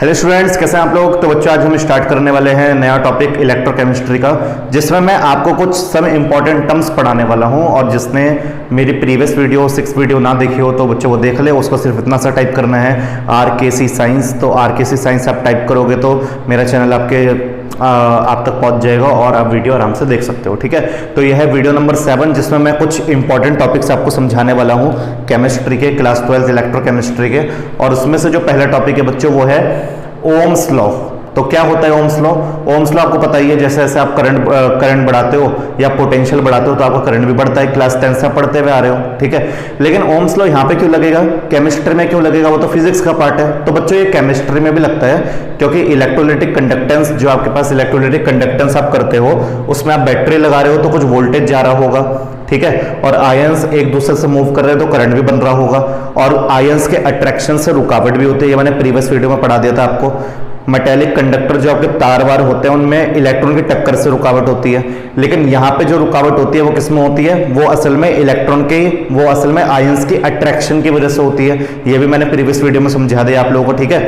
Hello students, कैसे हैं आप लोग। तो बच्चों, आज हम स्टार्ट करने वाले हैं नया टॉपिक इलेक्ट्रोकेमिस्ट्री का, जिसमें मैं आपको कुछ सम इंपॉर्टेंट टर्म्स पढ़ाने वाला हूं। और जिसने मेरी प्रीवियस वीडियो 6 वीडियो ना देखी हो तो बच्चों वो देख ले। उसको सिर्फ इतना सा टाइप करना है RKC साइंस। तो RKC साइंस आप टाइप करोगे तो मेरा चैनल आप तक पहुंच जाएगा और आप वीडियो आराम से देख सकते हो। ठीक है, तो यह है वीडियो नंबर 7, जिसमें मैं कुछ इंपॉर्टेंट टॉपिक्स आपको समझाने वाला हूं केमिस्ट्री के, क्लास 12 इलेक्ट्रोकेमिस्ट्री के। और उसमें से जो पहला टॉपिक है बच्चों वो है ओम्स लॉ। तो क्या होता है ओम्स लॉ? ओम्स लॉ आपको पता ही है, जैसे जैसे आप करंट बढ़ाते हो या पोटेंशियल बढ़ाते हो तो आपका करंट भी बढ़ता है। क्लास 10 से पढ़ते हुए आ रहे हो। ठीक है, लेकिन ओम्स लॉ यहाँ पे क्यों लगेगा, केमिस्ट्री में क्यों लगेगा? वो तो फिजिक्स का पार्ट है। तो बच्चों ये केमिस्ट्री में भी लगता है, क्योंकि इलेक्ट्रोलिटिक कंडक्टेंस, जो आपके पास इलेक्ट्रोलिटिक कंडक्टेंस आप करते हो उसमें आप बैटरी लगा रहे हो तो कुछ वोल्टेज जा रहा होगा। ठीक है, और आयंस एक दूसरे से मूव कर रहे हैं तो करंट भी बन रहा होगा। और आयंस के अट्रैक्शन से रुकावट भी होती है, ये मैंने प्रीवियस वीडियो में पढ़ा दिया था आपको। मेटेलिक कंडक्टर जो आपके तार वार होते हैं उनमें इलेक्ट्रॉन की टक्कर से रुकावट होती है, लेकिन यहाँ पे जो रुकावट होती है वो किस में होती है? वो असल में आयंस की अट्रैक्शन की वजह से होती है। ये भी मैंने प्रीवियस वीडियो में समझा दिया आप लोगों को। ठीक है,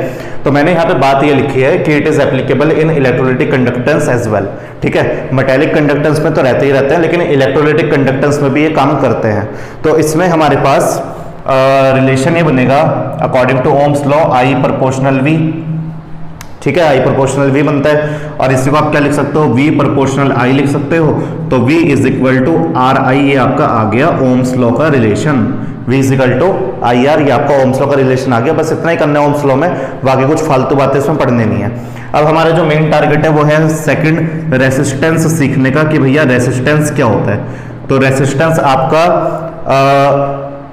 तो मैंने यहाँ पे बात ये लिखी है कि it is applicable in electrolytic conductance as well. ठीक है, मेटेलिक कंडक्टेंस में तो रहते ही रहते हैं, लेकिन इलेक्ट्रोलिटिक कंडक्टेंस में भी ये काम करते हैं। तो इसमें हमारे पास रिलेशन ये बनेगा according to Ohm's law, I proportional V। ठीक है, I प्रोपोर्शनल V बनता है। और इसी को आप क्या लिख सकते हो? V प्रोपोर्शनल I लिख सकते हो। तो V is equal to RI, ये आपका आ गया ओम्स लॉ का relation. V is equal to IR, ये आपका ओम्स लॉ का रिलेशन आ गया। बस इतना ही करना है ओम्स लॉ में, बाकी कुछ फालतू बातें इसमें पढ़ने नहीं है। अब हमारा जो मेन टारगेट है वो है सेकंड रेसिस्टेंस सीखने का, कि भैया रेसिस्टेंस क्या होता है। तो रेसिस्टेंस आपका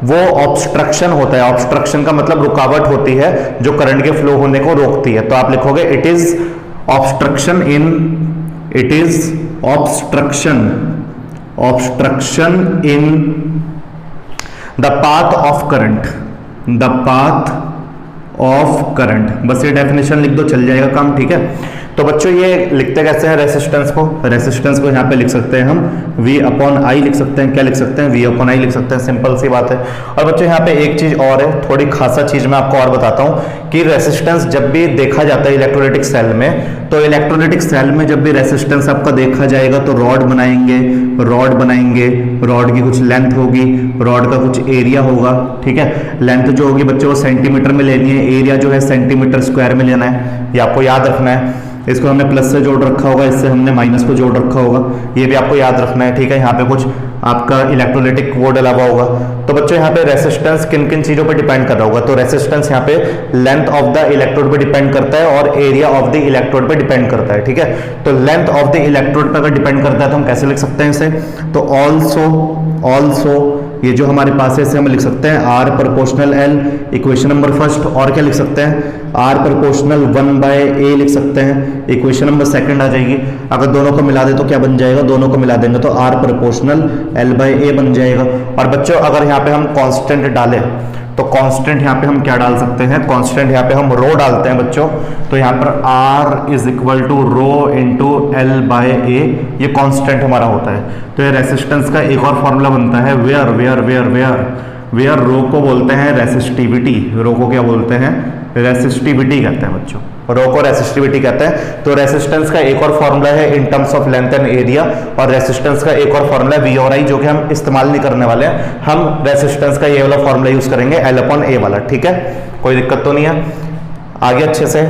वो ऑब्स्ट्रक्शन होता है। ऑब्स्ट्रक्शन का मतलब रुकावट होती है जो करंट के फ्लो होने को रोकती है। तो आप लिखोगे it is obstruction in the path of current. बस ये डेफिनेशन लिख दो, चल जाएगा काम। ठीक है, तो बच्चों ये लिखते कैसे हैं रेसिस्टेंस को? रेसिस्टेंस को यहाँ पे लिख सकते हैं हम V अपॉन I लिख सकते हैं। क्या लिख सकते हैं? V अपॉन I लिख सकते हैं। सिंपल सी बात है। और बच्चों यहाँ पे एक चीज और है, थोड़ी खासा चीज मैं आपको और बताता हूँ कि रेसिस्टेंस जब भी देखा जाता है इलेक्ट्रोलिटिक सेल में, तो इलेक्ट्रोलिटिक सेल में जब भी रेसिस्टेंस आपका देखा जाएगा तो रॉड बनाएंगे, रॉड की कुछ लेंथ होगी, रॉड का कुछ एरिया होगा। ठीक है, लेंथ जो होगी बच्चों वो सेंटीमीटर में लेनी है, एरिया जो है सेंटीमीटर स्क्वायर में लेना है। ये आपको याद रखना है। इसको हमने प्लस से जोड़ रखा होगा, इससे हमने माइनस को जोड़ रखा होगा, ये भी आपको याद रखना है। ठीक है, यहाँ पे कुछ आपका इलेक्ट्रोलिटिक वो डला हुआ होगा। तो बच्चों यहाँ पे रेसिस्टेंस किन किन चीजों पे डिपेंड कर रहा होगा? तो रेसिस्टेंस यहाँ पे लेंथ ऑफ द इलेक्ट्रोड पे डिपेंड करता है और एरिया ऑफ द इलेक्ट्रोड पे डिपेंड करता है। ठीक है, तो लेंथ ऑफ द इलेक्ट्रोड पे अगर डिपेंड करता है तो हम कैसे लिख सकते हैं इसे? तो ऑल्सो ये जो हमारे पास है इसे हम लिख सकते हैं R proportional L, equation number first. और क्या लिख सकते हैं? R प्रोपोर्शनल 1/A लिख सकते हैं, इक्वेशन नंबर सेकंड आ जाएगी। अगर दोनों को मिला दे तो क्या बन जाएगा? दोनों को मिला देंगे तो R प्रोपोर्शनल L/A बन जाएगा। और बच्चों अगर यहाँ पे हम कांस्टेंट डालें तो कांस्टेंट यहाँ पे हम क्या डाल सकते हैं? कांस्टेंट यहाँ पे हम रो डालते हैं बच्चों। तो यहाँ पर R is equal to rho into L/A, ये कांस्टेंट हमारा होता है। तो ये रेसिस्टेंस का एक और फॉर्मूला बनता है, वेयर रो को बोलते हैं रेसिस्टिविटी। रो को क्या बोलते हैं? रेसिस्टिविटी कहते हैं बच्चों, रो को रेसिस्टिविटी कहते हैं। तो रेसिस्टेंस का एक और फॉर्मूला है in terms of length and area, और रेसिस्टेंस का एक और फॉर्मूला है V और I, जो कि हम इस्तेमाल नहीं करने वाले हैं। हम रेसिस्टेंस का ये वाला फॉर्मूला यूज करेंगे L अपॉन A वाला। ठीक है, कोई दिक्कत तो नहीं है, आगे अच्छे से।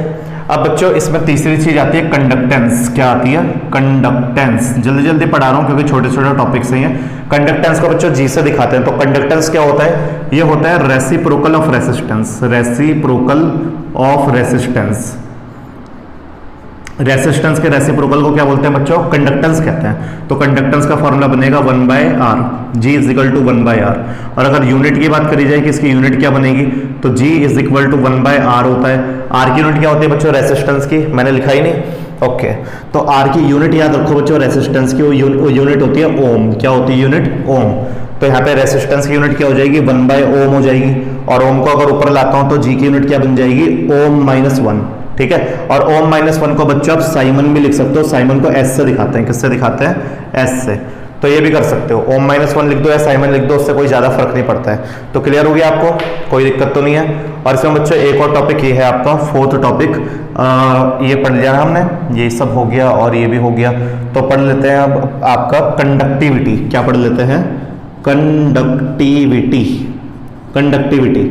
अब बच्चों इसमें तीसरी चीज आती है कंडक्टेंस। क्या आती है? कंडक्टेंस। जल्दी जल्दी पढ़ा रहा हूं क्योंकि छोटे छोटे टॉपिक्स हैं। कंडक्टेंस को बच्चों G से दिखाते हैं। तो कंडक्टेंस क्या होता है? ये होता है रेसिप्रोकल ऑफ रेसिस्टेंस। रेसिस्टेंस के रेसिप्रोकल को क्या बोलते हैं बच्चों? कंडक्टेंस कहते हैं। तो कंडक्टेंस का फॉर्मूला बनेगा 1/R, G is equal to 1/R। और अगर यूनिट की बात करी जाए कि इसकी यूनिट क्या बनेगी, तो G is equal to 1/R होता है। R की यूनिट क्या होती है बच्चों? रेसिस्टेंस की, मैंने लिखा ही नहीं। ओके, तो R की यूनिट याद रखो बच्चों, रेसिस्टेंस की वो यूनिट होती है ओम। क्या होती है यूनिट? ओम। तो यहाँ पे रेसिस्टेंस की यूनिट क्या हो जाएगी? 1/ओम हो जाएगी। और ओम को अगर ऊपर लाता हूं तो G की यूनिट क्या बन जाएगी? ओम-1। ठीक है, और ओम-1 को बच्चों आप साइमन भी लिख सकते हो। साइमन को S से दिखाते हैं। किससे दिखाते हैं? S से। तो ये भी कर सकते हो, ओम -1 लिख दो या साइमन लिख दो, उससे कोई ज़्यादा फर्क नहीं पड़ता है। तो क्लियर हो गया आपको, कोई दिक्कत तो नहीं है। और इसमें बच्चों एक और टॉपिक ये है आपका 4th टॉपिक, ये पढ़ लिया हमने, ये सब हो गया और ये भी हो गया। तो पढ़ लेते हैं अब आपका कंडक्टिविटी। क्या पढ़ लेते हैं? कंडक्टिविटी। कंडक्टिविटी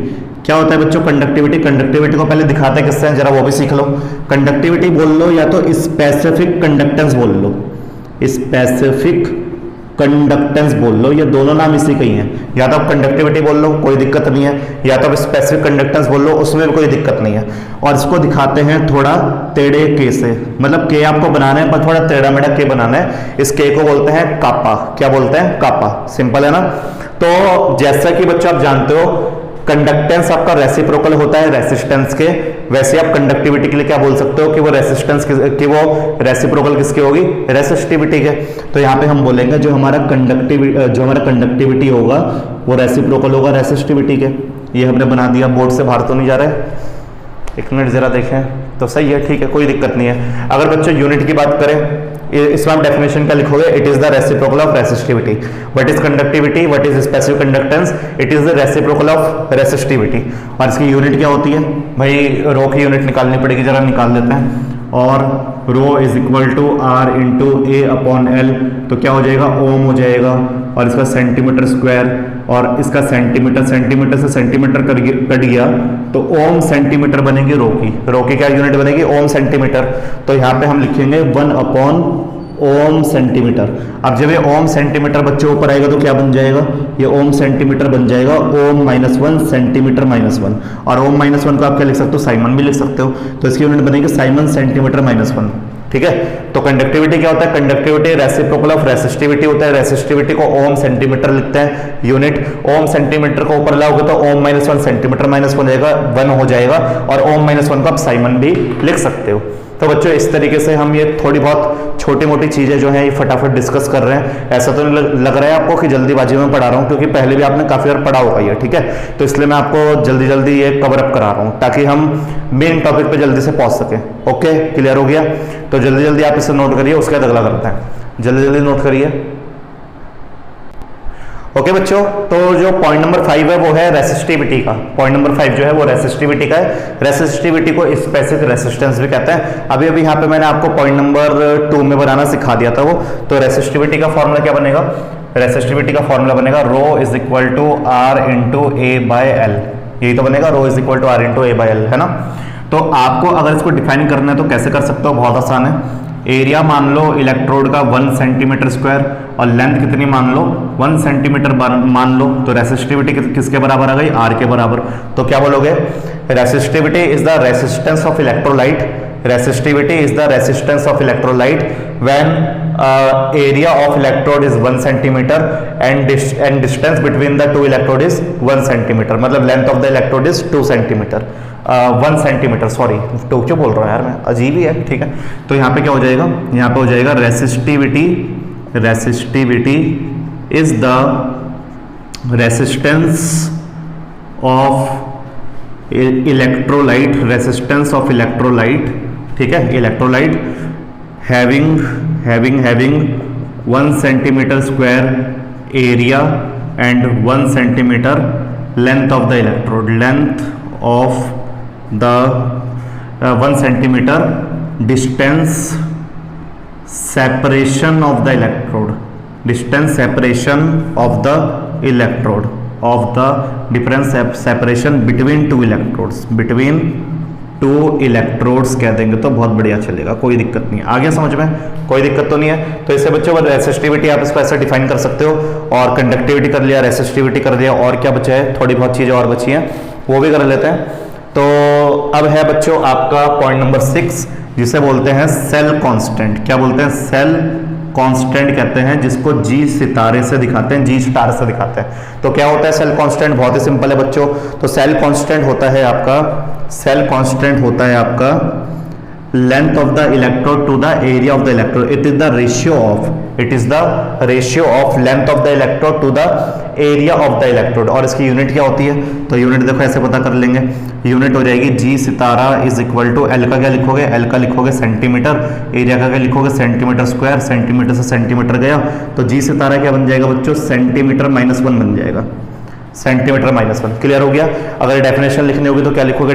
क्या होता है बच्चों? कंडक्टिविटी, कंडक्टिविटी को पहले दिखाते हैं किससे हैं, जरा वो भी सीख लो। कंडक्टिविटी बोल लो या तो स्पेसिफिक कंडक्टेंस बोल लो, स्पेसिफिक कंडक्टेंस बोल लो, ये दोनों नाम इसी के ही हैं। या तो आप कंडक्टिविटी बोल लो, कोई दिक्कत नहीं है, या तो आप स्पेसिफिक कंडक्टेंस बोल लो, उसमें भी कोई दिक्कत नहीं है। और इसको दिखाते हैं थोड़ा टेढ़े के से, मतलब के आपको बनाना है पर थोड़ा टेढ़ा मेढ़ा के बनाना है। इस के को बोलते हैं कापा। क्या बोलते हैं? कापा। सिंपल है ना। तो जैसा कि बच्चों आप जानते हो कंडक्टेंस आपका रेसिप्रोकल होता है रेसिस्टेंस के, वैसे आप कंडक्टिविटी के लिए क्या बोल सकते हो कि वो रेसिस्टेंस की वो रेसिप्रोकल किसकी होगी? रेसिस्टिविटी के। तो यहाँ पे हम बोलेंगे जो हमारा कंडक्टिविटी होगा वो रेसिप्रोकल होगा रेसिस्टिविटी के। ये हमने बना दिया, बोर्ड से बाहर तो नहीं जा रहा है, एक मिनट जरा देखें तो सही है, ठीक है, कोई दिक्कत नहीं है। अगर बच्चों यूनिट की बात करें, इसमें आप डेफिनेशन क्या लिखोगे? It is the reciprocal of resistivity. What is conductivity? What is specific conductance? It is the reciprocal of resistivity. और इसकी यूनिट क्या होती है भाई? रो की यूनिट निकालनी पड़ेगी, जरा निकाल लेते हैं। और rho is equal to R into A upon L, तो क्या हो जाएगा? ओम हो जाएगा। और इसका सेंटीमीटर स्क्वायर, और इसका सेंटीमीटर, सेंटीमीटर से सेंटीमीटर कट गया तो ओम सेंटीमीटर बनेगी रो की। रो की क्या यूनिट बनेगी? ओम सेंटीमीटर। तो यहाँ पे हम लिखेंगे 1 अपॉन ओम सेंटीमीटर। अब जब ये ओम सेंटीमीटर बच्चों ऊपर आएगा तो क्या बन जाएगा? ये ओम सेंटीमीटर बन जाएगा ओम -1 सेंटीमीटर -1। और ओम -1 को आप क्या लिख सकते हो? साइमन भी लिख सकते हो। तो इसकी यूनिट बनेगी साइमन सेंटीमीटर -1। ठीक है। तो कंडक्टिविटी क्या होता है? कंडक्टिविटी रेसिप्रोकल ऑफ रेसिस्टिविटी होता है। रेसिस्टिविटी को ओम सेंटीमीटर लिखते हैं यूनिट। ओम सेंटीमीटर को ऊपर लाओगे तो ओम -1 सेंटीमीटर -1 हो जाएगा। और ओम -1 को आप साइमन भी लिख सकते हो। तो बच्चों इस तरीके से हम ये थोड़ी बहुत छोटी मोटी चीज़ें जो हैं ये फटाफट डिस्कस कर रहे हैं। ऐसा तो नहीं लग रहा है आपको कि जल्दीबाजी में पढ़ा रहा हूँ, क्योंकि पहले भी आपने काफ़ी बार पढ़ा होगा ये, ठीक है। तो इसलिए मैं आपको जल्दी जल्दी ये कवर अप करा रहा हूँ ताकि हम मेन टॉपिक पे जल्दी से पहुँच सकें। ओके, क्लियर हो गया? तो जल्दी जल्दी आप इसे नोट करिए, उसके बाद अगला करते हैं। जल्दी जल्दी नोट करिए। ओके बच्चों, तो जो पॉइंट नंबर 5 है वो है रेसिस्टिविटी का। पॉइंट नंबर 5 जो है वो रेसिस्टिविटी का है। रेसिस्टिविटी को स्पेसिफिक रेसिस्टेंस भी कहते हैं। अभी अभी यहाँ पे मैंने आपको पॉइंट नंबर 2 में बनाना सिखा दिया था वो। तो रेसिस्टिविटी का फॉर्मूला क्या बनेगा? रेसिस्टिविटी का फॉर्मूला बनेगा rho is equal to R into A by L. यही तो बनेगा, rho is equal to R into A by L, है ना। तो आपको अगर इसको डिफाइन करना है तो कैसे कर सकते हो? बहुत आसान है। एरिया मान लो इलेक्ट्रोड का 1 सेंटीमीटर स्क्वायर, और लेंथ कितनी मान लो? 1 सेंटीमीटर मान लो। तो रेसिस्टिविटी किसके बराबर आ गई? आर के बराबर। तो क्या बोलोगे? Resistivity is the resistance of electrolyte. Resistivity is the resistance of electrolyte when area of electrode is 1 centimeter and distance between the two electrode is 1 centimeter। मतलब length of the electrode is 2 centimeter, 1 centimetre, sorry तो क्यों बोल रहा हूँ यार मैं, अजीब ही है, ठीक है। तो यहाँ पे क्या हो जाएगा? यहाँ पे हो जाएगा resistivity is the resistance of electrolyte, resistance of electrolyte, ठीक है, electrolyte having 1 centimeter square area and 1 centimeter length of the electrode, length of the 1 centimeter distance separation of the electrode, distance separation of the electrode, of the difference separation between two electrodes, between 2 electrodes कह देंगे तो बहुत बढ़िया चलेगा, कोई दिक्कत नहीं है। आगे समझ में कोई दिक्कत तो नहीं है। तो इससे बच्चों रेसिस्टिविटी आप इसको ऐसे डिफाइन कर सकते हो। और कंडक्टिविटी कर लिया, रेसिस्टिविटी कर लिया, और क्या बचा है? थोड़ी बहुत चीजें और बची हैं, वो भी कर लेते हैं। तो अब है बच्चों आपका पॉइंट नंबर 6, जिसे बोलते हैं सेल कांस्टेंट। क्या बोलते हैं? सेल कांस्टेंट कहते हैं, जिसको जी सितारे से दिखाते हैं, जी स्टार से दिखाते हैं। तो क्या होता है सेल कांस्टेंट? बहुत ही सिंपल है बच्चों। तो सेल कांस्टेंट होता है आपका length of the electrode to the area of the electrode. It is the ratio of length of the electrode to the area of the electrode. और इसकी यूनिट क्या होती है? तो यूनिट देखो ऐसे पता कर लेंगे, यूनिट हो जाएगी जी सितारा इज इक्वल टू एल का क्या लिखोगे? एल का लिखोगे सेंटीमीटर, एरिया का क्या लिखोगे? सेंटीमीटर स्क्वायर, सेंटीमीटर से सेंटीमीटर गया तो जी सितारा क्या बन जाएगा बच्चों? सेंटीमीटर -1 बन जाएगा, सेंटीमीटर -1। क्लियर हो गया? अगर डेफिनेशन लिखनी होगी तो क्या लिखोगे?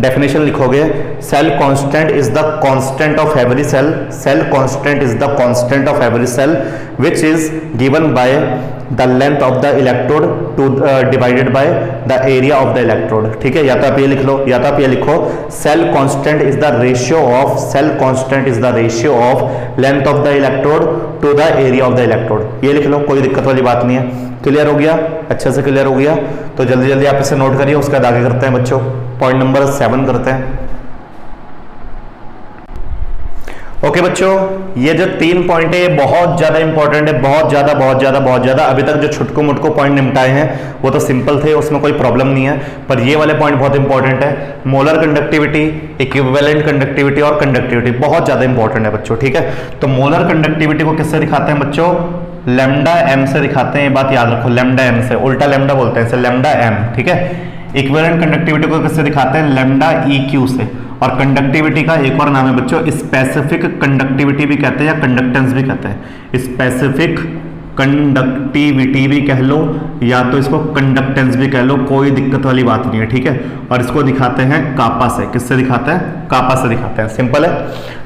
डेफिनेशन लिखोगे cell constant is the constant of every cell, cell constant is the constant of every cell which is given by the length of the electrode to divided by the area of the electrode. ठीक है, या तो आप ये लिख लो या तो आप ये लिखो cell constant is the ratio of length of the electrode to the area of the electrode. ये लिख लो, कोई दिक्कत वाली बात नहीं है। क्लियर हो गया? अच्छे से क्लियर हो गया? तो जल्दी जल्दी आप इसे नोट करिए, उसका आगे करते हैं बच्चों। पॉइंट नंबर 7 करते हैं। ओके बच्चों, ये जो 3 पॉइंट है ये बहुत ज्यादा इंपॉर्टेंट है, बहुत ज्यादा। अभी तक जो छुटको मुटको पॉइंट निपटाए हैं वो तो सिंपल थे, उसमें कोई प्रॉब्लम नहीं है, पर ये वाले पॉइंट बहुत इंपॉर्टेंट है। मोलर कंडक्टिविटी, इक्विवेलेंट कंडक्टिविटी और कंडक्टिविटी बहुत ज्यादा इंपॉर्टेंट है बच्चों। ठीक है, तो मोलर कंडक्टिविटी को किससे दिखाते हैं बच्चों? लैम्डा एम से दिखाते हैं, ये बात याद रखो, लैम्डा एम से, उल्टा लैम्डा बोलते हैं इसे, लैम्डा एम। ठीक है, इक्विवेलेंट कंडक्टिविटी को किससे दिखाते हैं? लैम्डा ई क्यू से। और कंडक्टिविटी का एक और नाम है बच्चों स्पेसिफिक कंडक्टिविटी भी कहते हैं या कंडक्टेंस भी कहते हैं। स्पेसिफिक कंडक्टिविटी भी कह लो या तो इसको कंडक्टेंस भी कह लो, कोई दिक्कत वाली बात नहीं है। ठीक है, और इसको दिखाते हैं कापा से। किससे दिखाते हैं? कापा से दिखाते हैं, सिंपल है।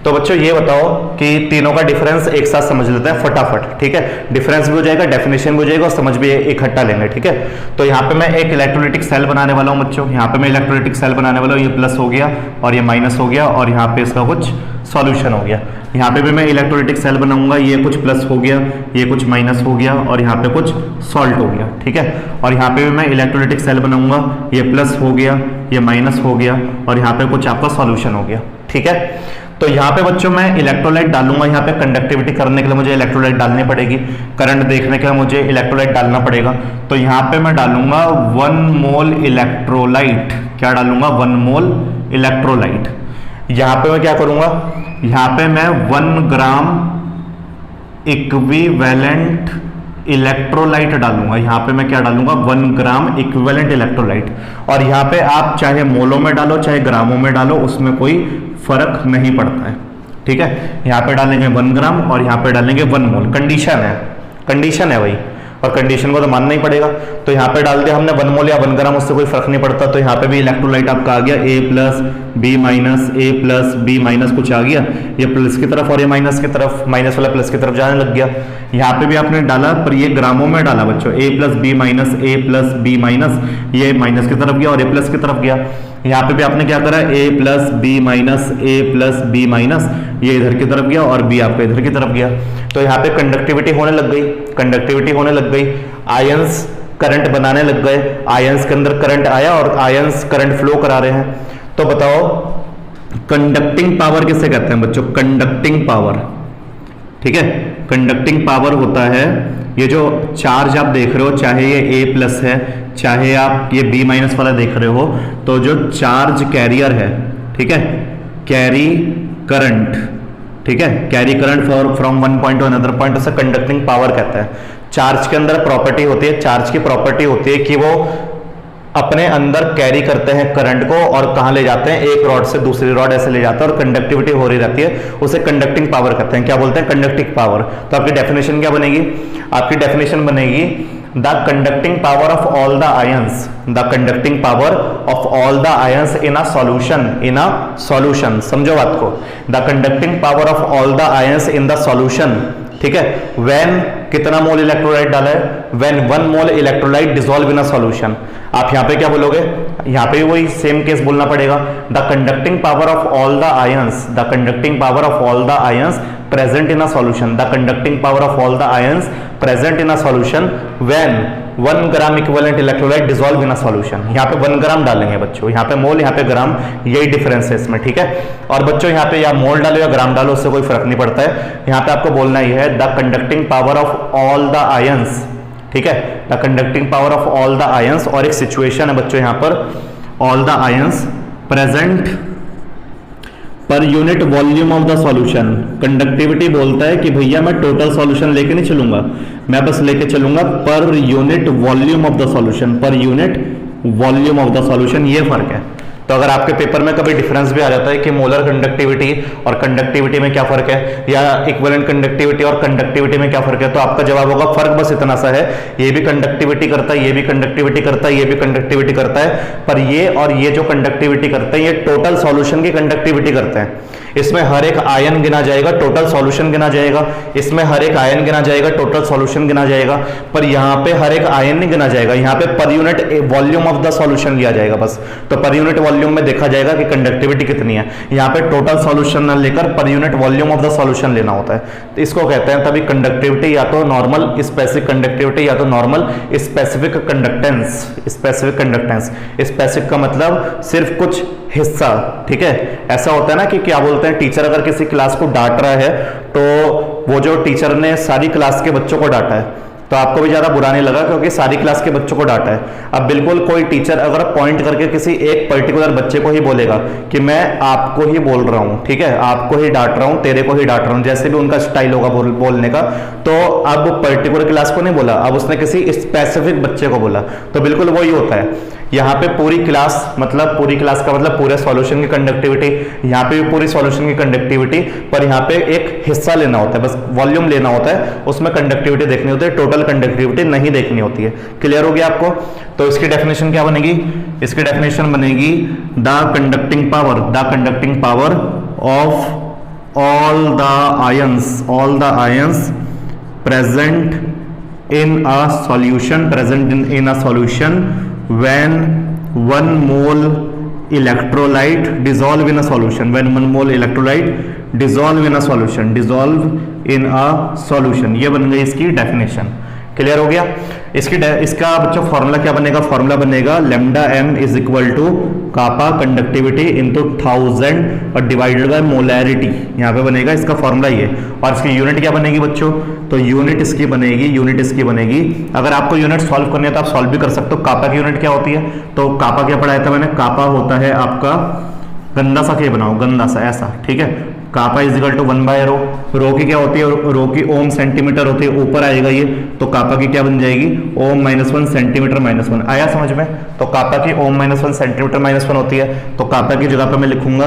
तो बच्चों ये बताओ कि तीनों का डिफरेंस एक साथ समझ लेते हैं फटाफट। ठीक है, डिफरेंस भी हो जाएगा, डेफिनेशन भी हो जाएगा और समझ भी इकट्ठा लेंगे। ठीक है, तो यहाँ पे मैं एक इलेक्ट्रोलाइटिक सेल बनाने वाला हूँ बच्चों, यहाँ पे मैं इलेक्ट्रोलाइटिक सेल बनाने वाला हूँ, ये प्लस हो गया और ये माइनस हो गया और यहाँ पे इसका कुछ सॉल्यूशन हो गया। यहाँ पे भी मैं इलेक्ट्रोलाइटिक सेल बनाऊंगा, ये कुछ प्लस हो गया, ये कुछ माइनस हो गया और यहाँ पे कुछ सॉल्ट हो गया। ठीक है, और यहाँ पे भी मैं इलेक्ट्रोलाइटिक सेल बनाऊंगा, ये प्लस हो गया, ये माइनस हो गया और यहाँ पे कुछ आपका सॉल्यूशन हो गया। ठीक है, तो यहाँ पे बच्चों मैं इलेक्ट्रोलाइट डालूंगा, यहाँ पे कंडक्टिविटी करने के लिए मुझे इलेक्ट्रोलाइट डालनी पड़ेगी, करंट देखने के लिए मुझे इलेक्ट्रोलाइट डालना पड़ेगा। तो यहाँ पे मैं डालूंगा 1 मोल इलेक्ट्रोलाइट। क्या डालूंगा? 1 मोल इलेक्ट्रोलाइट। यहाँ पे मैं क्या करूंगा? यहाँ पे मैं 1 ग्राम इक्विवेलेंट इलेक्ट्रोलाइट डालूंगा। यहाँ पे मैं क्या डालूंगा? 1 ग्राम इक्विवेलेंट इलेक्ट्रोलाइट। और यहाँ पे आप चाहे मोलों में डालो चाहे ग्रामों में डालो, उसमें कोई फर्क नहीं पड़ता है। ठीक है, यहाँ पे डालेंगे 1 ग्राम और यहाँ पे डालेंगे 1 मोल। कंडीशन है भाई, और कंडीशन को तो मानना ही पड़ेगा। तो यहाँ पे डाल दिया हमने 1 मोल या 1 ग्राम, उससे कोई फर्क नहीं पड़ता। तो यहाँ पे भी इलेक्ट्रोलाइट आपका आ गया A plus B minus, A plus B minus कुछ आ गया, ये प्लस की तरफ और ये माइनस की तरफ, माइनस वाला प्लस की तरफ जाने लग गया। यहाँ पे भी आपने डाला पर ये ग्रामों में डाला बच्चों, A plus B minus, A plus B minus, ये माइनस की तरफ गया और ये प्लस की तरफ गया। यहाँ पे भी आपने क्या करा? A plus B minus, A plus B minus, ये इधर की तरफ गया और B आपका इधर की तरफ गया। तो यहाँ पे कंडक्टिविटी होने लग गई, आयंस करंट बनाने लग गए, आयंस के अंदर करंट आया और आयंस करंट फ्लो करा रहे हैं। तो बताओ कंडक्टिंग पावर किसे कहते हैं बच्चों? Conducting power. ठीक है, कंडक्टिंग पावर होता है ये जो चार्ज आप देख रहे हो, चाहे ये A प्लस है चाहे आप ये B माइनस वाला देख रहे हो, तो जो चार्ज कैरियर है, ठीक है, कैरी करंट, ठीक है, carry current from one point two another point, उसे कंडक्टिंग पावर कहता है। चार्ज के अंदर प्रॉपर्टी होती है, चार्ज की प्रॉपर्टी होती है कि वो अपने अंदर कैरी करते हैं करंट को और कहां ले जाते हैं? एक रॉड से दूसरी रॉड ऐसे ले जाते हैं और कंडक्टिविटी हो रही रहती है, उसे कंडक्टिंग पावर कहते हैं। क्या बोलते हैं? Conducting power. तो आपकी डेफिनेशन क्या बनेगी? आपकी डेफिनेशन बनेगी the conducting power of all the ions, the conducting power of all the ions in a solution. समझो बात को, the conducting power of all the ions in the solution. ठीक है, व्हेन कितना मोल इलेक्ट्रोलाइट डाला है? When 1 mole electrolyte dissolve in a solution. आप यहां पे क्या बोलोगे? यहां पे वही सेम केस बोलना पड़ेगा, the conducting power of all the ions, the conducting power of all the ions present in a solution, the conducting power of all the ions present in a solution when 1 gram equivalent electrolyte dissolve in a solution. यहाँ पे 1 ग्राम डालेंगे बच्चों, यहाँ पे मोल, यहाँ पे ग्राम, यही difference है इसमें। ठीक है, और बच्चों यहाँ पे या मोल डालो या ग्राम डालो, उससे कोई फर्क नहीं पड़ता है। यहाँ पे आपको बोलना ही है the conducting power of all the ions. ठीक है, the conducting power of all the ions, और एक सिचुएशन है बच्चों यहाँ पर, all the ions per unit volume of the solution. Conductivity बोलता है कि भैया मैं टोटल सॉल्यूशन लेके नहीं चलूंगा, मैं बस लेके चलूंगा per unit volume of the solution, per unit volume of the solution, ये फर्क है। तो अगर आपके पेपर में कभी डिफरेंस भी आ जाता है कि मोलर कंडक्टिविटी और कंडक्टिविटी में क्या फर्क है, या इक्विवेलेंट कंडक्टिविटी और कंडक्टिविटी में क्या फर्क है, तो आपका जवाब होगा फर्क बस इतना सा है, ये भी कंडक्टिविटी करता है, ये भी कंडक्टिविटी करता है, ये भी कंडक्टिविटी करता है, पर ये और ये जो कंडक्टिविटी करते हैं ये टोटल सॉल्यूशन की कंडक्टिविटी करते हैं। इसमें हर एक आयन गिना जाएगा, टोटल सॉल्यूशन गिना जाएगा, इसमें हर एक आयन गिना जाएगा, टोटल सॉल्यूशन गिना जाएगा, पर यहाँ पे हर एक आयन नहीं गिना जाएगा, यहाँ पे per unit volume of the solution लिया जाएगा बस। तो पर यूनिट वॉल्यूम में देखा जाएगा कि कंडक्टिविटी कितनी है, यहाँ पे टोटल सॉल्यूशन न लेकर per unit volume of the solution लेना होता है। तो इसको कहते हैं तभी कंडक्टिविटी या तो नॉर्मल स्पेसिफिक कंडक्टिविटी या तो normal specific conductance. Specific conductance, specific का मतलब सिर्फ कुछ हिस्सा, ठीक है। ऐसा होता है ना कि क्या बोलते हैं, टीचर अगर किसी क्लास को डांट रहा है तो वो जो टीचर ने सारी क्लास के बच्चों को डांटा है तो आपको भी ज्यादा बुरा नहीं लगा क्योंकि सारी क्लास के बच्चों को डांटा है। अब बिल्कुल कोई टीचर अगर पॉइंट करके किसी एक पर्टिकुलर बच्चे को ही बोलेगा कि मैं आपको ही बोल रहा हूं, ठीक है, आपको ही डांट रहा हूं, तेरे को ही डांट रहा हूं, जैसे भी उनका स्टाइल होगा बोलने का, तो अब पर्टिकुलर क्लास को नहीं बोला, अब उसने किसी स्पेसिफिक बच्चे को बोला, तो बिल्कुल वही होता है। यहाँ पे पूरी क्लास मतलब पूरी क्लास का मतलब पूरे सॉल्यूशन की कंडक्टिविटी, यहाँ पे भी पूरी सॉल्यूशन की कंडक्टिविटी, पर यहाँ पे एक हिस्सा लेना होता है, बस वॉल्यूम लेना होता है, उसमें कंडक्टिविटी देखनी होती है, टोटल कंडक्टिविटी नहीं देखनी होती है। क्लियर हो गया आपको? तो इसकी डेफिनेशन क्या बनेगी? इसकी डेफिनेशन बनेगी the conducting power of all the ions present in a solution when 1 mole electrolyte dissolve in a solution, ये बन गई इसकी डेफिनेशन। क्लियर हो गया? इसका बच्चों फॉर्मूला क्या बनेगा? फॉर्मूला बनेगा lambda m is equal to kappa conductivity into 1000 और डिवाइडेड बाय मोलैरिटी, यहाँ पे बनेगा इसका फॉर्मूला ये। और इसकी यूनिट क्या बनेगी बच्चों? तो यूनिट इसकी बनेगी, अगर आपको यूनिट सॉल्व करनी है तो आप सॉल्व भी कर सकते हो। कापा की यूनिट क्या होती है? तो कापा क्या पढ़ाया था मैंने? कापा होता है आपका गंदा सा, क्या बनाओ गंदा सा ऐसा, ठीक है। कापा इज इक्वल टू 1/रो। रो की क्या होती है? रो की ओम सेंटीमीटर होती है, ऊपर आएगा ये, तो कापा की क्या बन जाएगी? ओम -1 सेंटीमीटर -1। आया समझ में? तो कापा की ओम -1 सेंटीमीटर -1 होती है, तो कापा की जगह पे मैं लिखूंगा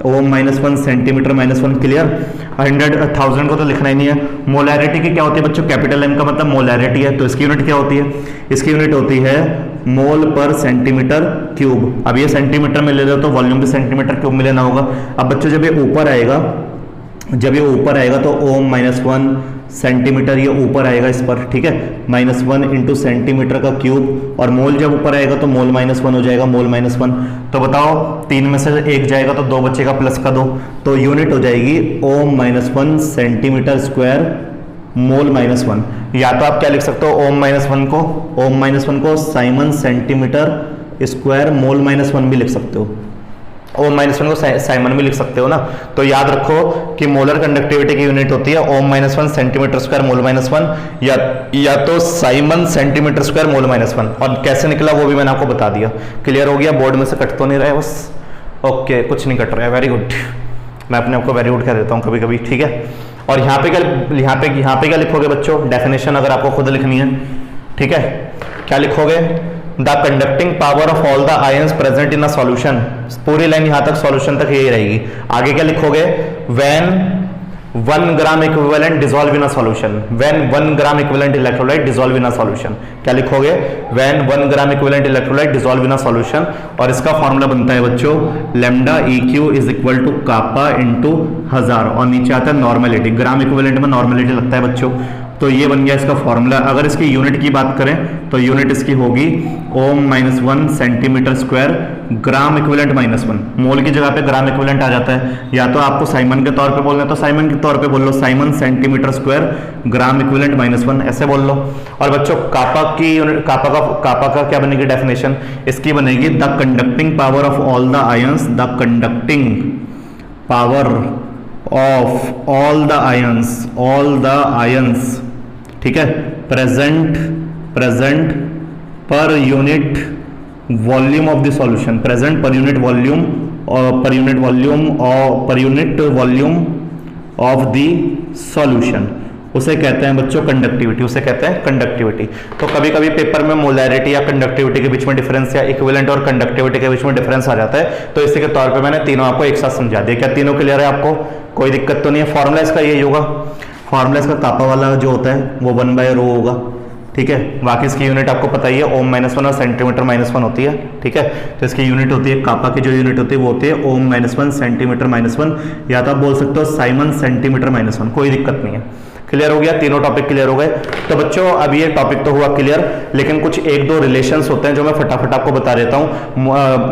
ओम -1 सेंटीमीटर -1। क्लियर? 100,000 को तो लिखना ही नहीं है। मोलैरिटी की क्या होती है बच्चों? कैपिटल एम का मतलब मोलैरिटी है, तो इसकी यूनिट क्या होती है? इसकी यूनिट होती है मोल पर सेंटीमीटर क्यूब। अब ये सेंटीमीटर में ले लो तो वॉल्यूम भी सेंटीमीटर क्यूब में लेना होगा। अब बच्चों जब ये ऊपर आएगा तो ओम -1 सेंटीमीटर ये ऊपर आएगा इस पर, ठीक है, -1 इंटू सेंटीमीटर का क्यूब, और मोल जब ऊपर आएगा तो मोल -1 हो जाएगा, मोल -1। तो बताओ 3 में से 1 जाएगा तो 2 बचेगा, प्लस का 2, तो यूनिट हो जाएगी ओम -1 सेंटीमीटर स्क्वायर मोल -1। या तो आप क्या लिख सकते हो? ओम -1 को साइमन सेंटीमीटर स्क्वायर मोल -1 भी लिख सकते हो, ओम -1 को साइमन भी लिख सकते हो ना। तो याद रखो कि मोलर कंडक्टिविटी की यूनिट होती है ओम -1 सेंटीमीटर स्क्वायर मोल -1 या तो साइमन सेंटीमीटर स्क्वायर मोल -1। और कैसे निकला वो भी मैंने आपको बता दिया। क्लियर हो गया? बोर्ड में से कट तो नहीं रहा है बस? ओके, कुछ नहीं कट रहा है, वेरी गुड। मैं अपने आपको वेरी गुड कह देता हूँ कभी कभी, ठीक है। और यहाँ पे क्या लिखोगे बच्चों? डेफिनेशन अगर आपको खुद लिखनी है, ठीक है, क्या लिखोगे? The conducting power of all the ions present in a solution. पूरी लाइन यहां तक सॉल्यूशन तक यही रहेगी। आगे क्या लिखोगे? When 1 gram equivalent dissolve in a solution, when 1 gram equivalent electrolyte dissolve in a solution. क्या लिखोगे? When 1 gram equivalent electrolyte dissolve in a solution. और इसका फॉर्मूला बनता है बच्चों lambda EQ is equal to kappa into 1000, और नीचे आता है नॉर्मेलिटी। ग्राम इक्विवेलेंट में नॉर्मेलिटी लगता है बच्चों, तो ये बन गया इसका फॉर्मूला। अगर इसकी यूनिट की बात करें तो यूनिट इसकी होगी ओम -1 सेंटीमीटर स्क्वायर ग्राम इक्विवेलेंट -1। मोल की जगह पे ग्राम इक्विवेलेंट आ जाता है, या तो आपको साइमन के तौर पे बोलना है तो साइमन के तौर पे बोल लो, siemens centimetre square gram equivalent -1 ऐसे बोल लो। और बच्चों कापा की यूनिट, कापा का क्या बनेगी डेफिनेशन? इसकी बनेगी the conducting power of all the ions, the conducting power of all the ions, ठीक है, present per unit volume of the solution, present per unit volume per unit volume of the solution, उसे कहते हैं बच्चों conductivity, उसे कहते हैं conductivity. तो कभी कभी पेपर में मोलैरिटी या कंडक्टिविटी के बीच में डिफरेंस या इक्विवेलेंट और कंडक्टिविटी के बीच में डिफरेंस आ जाता है, तो इसी के तौर पे मैंने तीनों आपको एक साथ समझा दिया। क्या तीनों क्लियर है आपको? कोई दिक्कत तो नहीं है? फॉर्मूला इसका यही होगा, फॉर्मूला इसका कापा वाला जो होता है वो 1/ρ होगा, ठीक है। बाकी इसकी यूनिट आपको पता ही है, ओम -1 और सेंटीमीटर -1 होती है, ठीक है। तो इसकी यूनिट होती है, कापा की जो यूनिट होती है वो होती है ओम -1 सेंटीमीटर -1, या तो आप बोल सकते हो साइमन सेंटीमीटर -1, कोई दिक्कत नहीं है। क्लियर हो गया? तीनों टॉपिक क्लियर हो गए। तो बच्चों अब ये टॉपिक तो हुआ क्लियर, लेकिन कुछ एक दो रिलेशंस होते हैं जो मैं फटाफट आपको बता देता हूँ।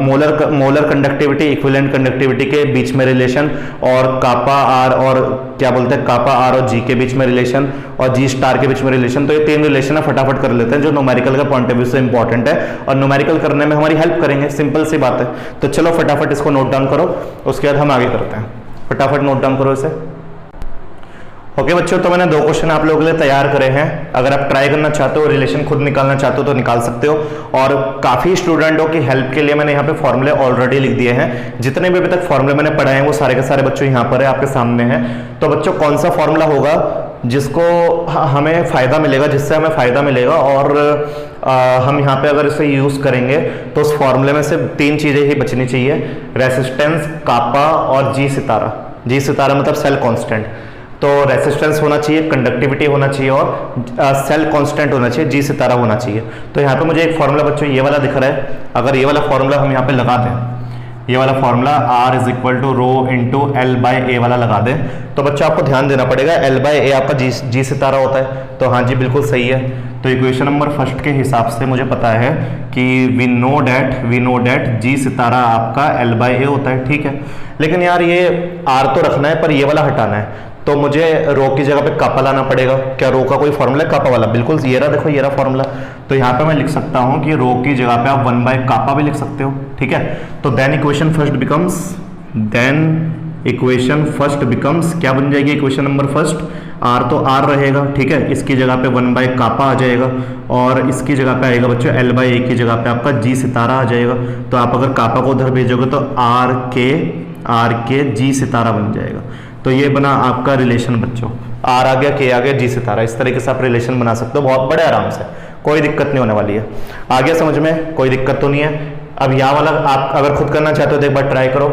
मोलर कंडक्टिविटी, इक्विवेलेंट कंडक्टिविटी के बीच में रिलेशन, और कापा आर और क्या बोलते हैं कापा आर और जी के बीच में रिलेशन, और जी स्टार के बीच में रिलेशन। तो ये तीन रिलेशन है, फटाफट कर लेते हैं जो न्यूमेरिकल का पॉइंट ऑफ व्यू से इंपॉर्टेंट है और न्यूमेरिकल करने में हमारी हेल्प करेंगे। सिंपल सी बात है। तो चलो फटाफट इसको नोट डाउन करो, उसके बाद हम आगे करते हैं। फटाफट नोट डाउन करो इसे। ओके बच्चों, तो मैंने 2 क्वेश्चन आप लोगों के लिए तैयार करे हैं। अगर आप ट्राई करना चाहते हो, रिलेशन खुद निकालना चाहते हो तो निकाल सकते हो, और काफी स्टूडेंटों की हेल्प के लिए मैंने यहाँ पे फॉर्मूले ऑलरेडी लिख दिए हैं। जितने भी अभी तक फॉर्मूले मैंने पढ़ाए हैं वो सारे के सारे बच्चों यहाँ पर है, आपके सामने हैं। तो बच्चों कौन सा फॉर्मूला होगा जिसको हमें फायदा मिलेगा, जिससे हमें फायदा मिलेगा, और हम यहाँ पे अगर इसे यूज करेंगे तो उस फॉर्मूले में से 3 चीजें ही बचनी चाहिए, रेसिस्टेंस, कापा और जी सितारा। जी सितारा मतलब सेल कांस्टेंट। तो रेसिस्टेंस होना चाहिए, कंडक्टिविटी होना चाहिए और सेल कांस्टेंट होना चाहिए, जी सितारा होना चाहिए। तो यहाँ पे मुझे एक फॉर्मूला बच्चों ये वाला दिख रहा है, अगर ये वाला फॉर्मूला हम यहाँ पे लगा दें, ये वाला फॉर्मूला R = ρ × L/A वाला लगा दें, तो बच्चों आपको ध्यान देना पड़ेगा, L/A आपका जी सितारा होता है। तो हाँ जी बिल्कुल सही है। तो इक्वेशन नंबर फर्स्ट के हिसाब से मुझे पता है कि वी नो डेट जी सितारा आपका L/A होता है, ठीक है। लेकिन यार ये R तो रखना है पर ये वाला हटाना है, तो मुझे रो की जगह पे कापा लाना पड़ेगा। क्या रो का कोई फॉर्मूला है कापा वाला? बिल्कुल, ये रहा, देखो ये रहा फॉर्मूला। तो यहाँ पे मैं लिख सकता हूँ कि रो की जगह पे आप 1/कापा भी लिख सकते हो, ठीक है। तो देन इक्वेशन फर्स्ट बिकम्स क्या बन जाएगी इक्वेशन नंबर फर्स्ट? R तो R रहेगा, ठीक है। इसकी जगह पे 1/कापा आ जाएगा, और इसकी जगह पे आएगा बच्चों L/A की जगह पे आपका जी सितारा आ जाएगा। तो आप अगर कापा को उधर भेजोगे तो R के जी सितारा बन जाएगा। तो ये बना आपका रिलेशन बच्चों, R आ गया, K आ गया, जी सितारा। इस तरीके से आप रिलेशन बना सकते हो बहुत बड़े आराम से, कोई दिक्कत नहीं होने वाली है। आ गया समझ में? कोई दिक्कत तो नहीं है। अब यहाँ वाला आप अगर खुद करना चाहते हो तो एक बार ट्राई करो,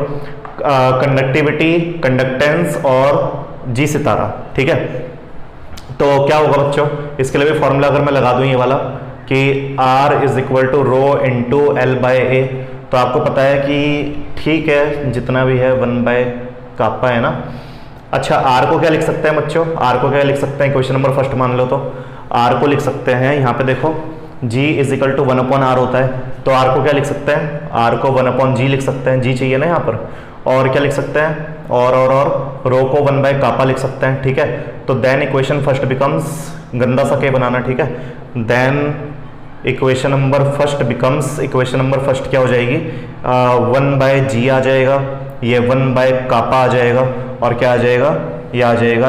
कंडक्टिविटी, कंडक्टेंस और जी सितारा, ठीक है। तो क्या होगा बच्चों, इसके लिए भी फॉर्मूला अगर मैं लगा दूं ये वाला कि R = ρ × L/A, तो आपको पता है कि ठीक है जितना भी है 1/कापा है ना। अच्छा, R को क्या लिख सकते हैं बच्चों? R को क्या लिख सकते हैं? क्वेश्चन नंबर फर्स्ट मान लो तो R को लिख सकते हैं, यहाँ पे देखो G = 1/R होता है, तो R को क्या लिख सकते हैं? R को 1/G लिख सकते हैं, G चाहिए ना यहाँ पर। और क्या लिख सकते हैं? और रो को 1/कापा लिख सकते हैं, ठीक है। तो देन इक्वेशन फर्स्ट बिकम्स, गंदा सा के बनाना, ठीक है। देन इक्वेशन नंबर फर्स्ट क्या हो जाएगी? 1/G आ जाएगा, ये 1/कापा आ जाएगा, और क्या आ जाएगा? ये आ जाएगा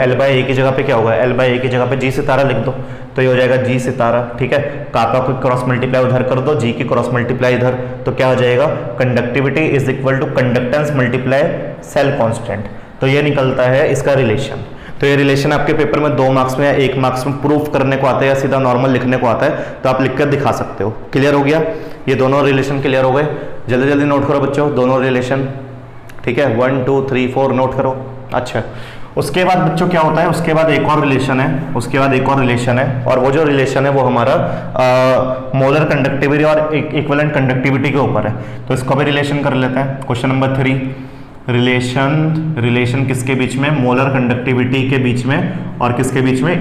L/A की जगह पे क्या होगा? L/A की जगह पे जी सितारा लिख दो, तो ये हो जाएगा जी सितारा, ठीक है। कापा को क्रॉस मल्टीप्लाई उधर कर दो, जी की क्रॉस मल्टीप्लाई इधर, तो क्या हो जाएगा? Conductivity = conductance multiply cell constant. तो ये निकलता है इसका रिलेशन। तो ये रिलेशन आपके पेपर में 2 मार्क्स में या 1 मार्क्स में प्रूफ करने को आता है या सीधा नॉर्मल लिखने को आता है, तो आप लिखकर दिखा सकते हो। क्लियर हो गया? ये दोनों रिलेशन क्लियर हो गए। जल्दी जल्दी नोट करो बच्चों दोनों रिलेशन, ठीक है। 1 2 3 4 नोट करो। अच्छा, उसके बाद बच्चों क्या होता है? उसके बाद एक और रिलेशन है, और वो जो रिलेशन है वो हमारा मोलर कंडक्टिविटी और इक्विवेलेंट कंडक्टिविटी के ऊपर है। तो इसको भी रिलेशन कर लेते हैं। क्वेश्चन नंबर 3, रिलेशन किसके बीच में? मोलर कंडक्टिविटी के बीच में, और किसके बीच में?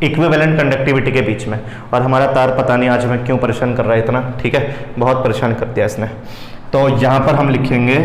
इक्विवेलेंट कंडक्टिविटी के बीच में। और हमारा तार पता नहीं आज में क्यों परेशान कर रहा है इतना, ठीक है, बहुत परेशान कर दिया इसने। तो यहाँ पर हम लिखेंगे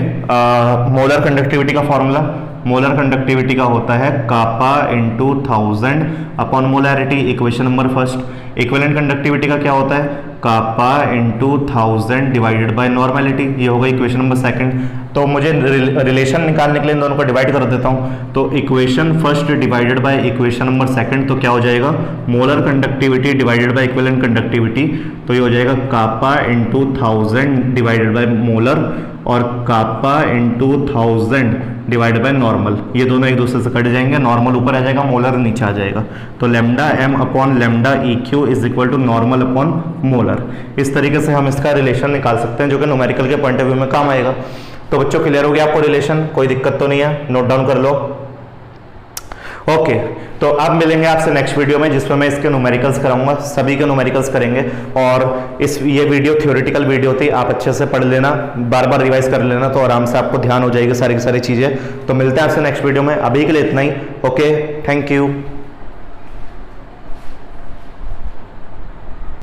मोलर कंडक्टिविटी का फॉर्मूला। मोलर कंडक्टिविटी का होता है कापा × 1000 upon molarity, equation number first. Equivalent conductivity का क्या होता है, कापा इंटू 1000 डिवाइडेड बाय नॉर्मेलिटी। ये होगा इक्वेशन नंबर सेकंड। तो मुझे रिलेशन निकालने के लिए इन दोनों को डिवाइड कर देता हूँ। तो equation first divided by equation number second, तो क्या हो जाएगा, molar conductivity divided by equivalent conductivity. तो ये हो जाएगा कापा इंटू 1000 डिवाइडेड बाय मोलर और कापा इंटू 1000 डिवाइडेड बाय नॉर्मल। ये दोनों एक दूसरे से कट जाएंगे, नॉर्मल ऊपर आ जाएगा, मोलर नीचे आ जाएगा। तो lambda M upon lambda E Q is equal to normal upon molar. इस तरीके से हम इसका रिलेशन निकाल सकते हैं, जो कि न्यूमेरिकल के पॉइंट ऑफ व्यू में काम आएगा। तो बच्चों क्लियर हो गया आपको रिलेशन, कोई दिक्कत तो नहीं है, नोट डाउन कर लो। ओके, तो अब मिलेंगे आपसे नेक्स्ट वीडियो में, जिसमें मैं इसके न्यूमेरिकल्स कराऊंगा, सभी के न्यूमेरिकल्स करेंगे। और ये वीडियो थ्योरेटिकल वीडियो थी, आप अच्छे से पढ़ लेना, बार बार रिवाइज कर लेना, तो आराम से आपको ध्यान हो जाएगी सारी की सारी चीजें। तो मिलते हैं आपसे नेक्स्ट वीडियो में, अभी के लिए इतना ही। Okay, thank you.